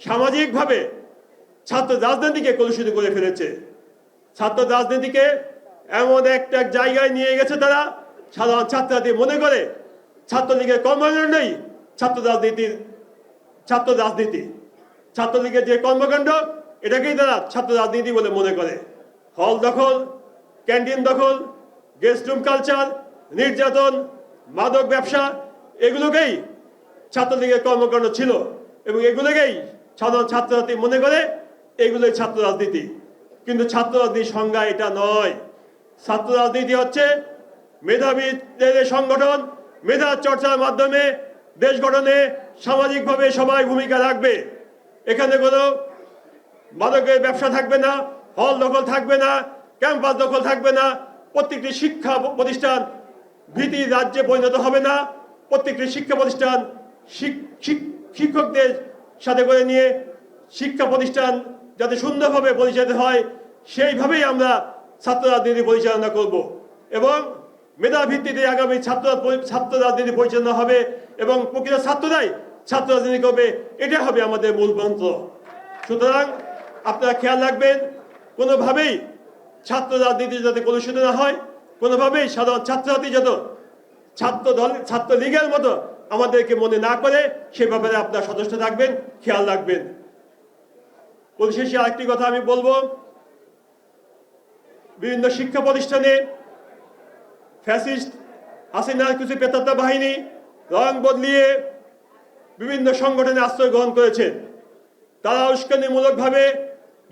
সামাজিকভাবে ছাত্র রাজনীতিকে কলুষিত করে ফেলেছে। ছাত্র রাজনীতিকে এমন একটা জায়গায় নিয়ে গেছে তারা, সাধারণ ছাত্রছাত্রী মনে করে ছাত্রলীগের কর্মকাণ্ডই ছাত্রলীগের যে কর্মকাণ্ড এটাকেই তারা ছাত্র রাজনীতি বলে মনে করে। হল দখল, ক্যান্টিন দখল, গেস্ট রুম কালচার, নির্যাতন, মাদক ব্যবসা, এগুলোকেই ছাত্রলীগের কর্মকাণ্ড ছিল এবং এগুলোকেই সাধারণ ছাত্রছাত্রী মনে করে এগুলোই ছাত্র রাজনীতি। কিন্তু ছাত্র রাজনীতির সংজ্ঞা এটা নয়। ছাত্র রাজনীতি হচ্ছে মেধাবীদের সংগঠন, মেধা চর্চার মাধ্যমে দেশ গঠনে সামাজিকভাবে সবাই ভূমিকা রাখবে। এখানে কোনো মাদকের ব্যবসা থাকবে না, হল দখল থাকবে না, ক্যাম্পাস দখল থাকবে না, প্রত্যেকটি শিক্ষা প্রতিষ্ঠান ভীতি রাজ্যে পরিণত হবে না। প্রত্যেকটি শিক্ষা প্রতিষ্ঠান শিক্ষকদের সাথে করে নিয়ে শিক্ষা প্রতিষ্ঠান যাতে সুন্দরভাবে পরিচালিত হয় সেইভাবেই আমরা ছাত্র রাজনীতি পরিচালনা করব এবং মেধা ভিত্তিতে আগামী ছাত্র রাজনীতি পরিচালনা হবে এবং প্রকৃত ছাত্ররাই ছাত্র রাজনীতি করবে, এটা হবে আমাদের মূল মন্ত্র। সুতরাং আপনারা খেয়াল রাখবেন, কোনোভাবেই ছাত্র রাজনীতি যাতে কলুষিত না হয়, কোনোভাবেই সাধারণ ছাত্রছাত্রী যত ছাত্রলীগের মতো আমাদেরকে মনে না করে সে ব্যাপারে আপনারা সচেষ্ট থাকবেন, খেয়াল রাখবেন। পরিশেষে আরেকটি কথা আমি বলবো, বিভিন্ন শিক্ষা প্রতিষ্ঠানে ফ্যাসিস্ট হাসিনার কিছু প্রেতাত্মা বাহিনী রং বদলিয়ে বিভিন্ন সংগঠনে আশ্রয় গ্রহণ করেছে। তারা উস্কানিমূলকভাবে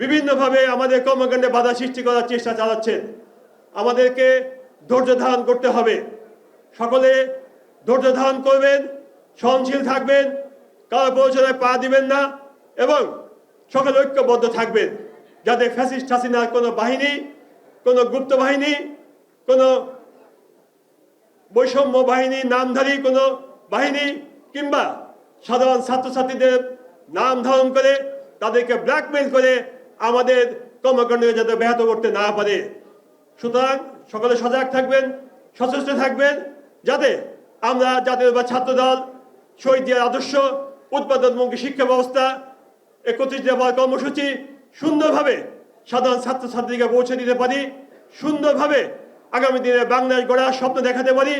বিভিন্নভাবে আমাদের কর্মকাণ্ডে বাধা সৃষ্টি করার চেষ্টা চালাচ্ছেন। আমাদেরকে ধৈর্য ধারণ করতে হবে। সকলে ধৈর্য ধারণ করবেন, সহনশীল থাকবেন, কারো প্ররোচনায় পা দিবেন না এবং সকলে ঐক্যবদ্ধ থাকবেন, যাতে ফ্যাসিস্ট হাসিনার কোনো বাহিনী, কোনো গুপ্ত বাহিনী, কোনো বৈষম্য বাহিনী, নামধারী কোনো বাহিনী কিংবা সাধারণ ছাত্রছাত্রীদের নাম ধারণ করে তাদেরকে ব্ল্যাকমেইল করে আমাদের কর্মকাণ্ডকে যাতে ব্যাহত করতে না পারে। সুতরাং সকলে সজাগ থাকবেন, সচেষ্ট থাকবেন, যাতে আমরা জাতীয়তাবাদী ছাত্রদল শহীদ জিয়ার আদর্শ, উৎপাদনমুখী শিক্ষা ব্যবস্থা, 31 দফা কর্মসূচি সুন্দরভাবে সাধারণ ছাত্রছাত্রীকে পৌঁছে দিতে পারি, সুন্দরভাবে আগামী দিনে বাংলাদেশ গড়ার স্বপ্ন দেখাতে পারি।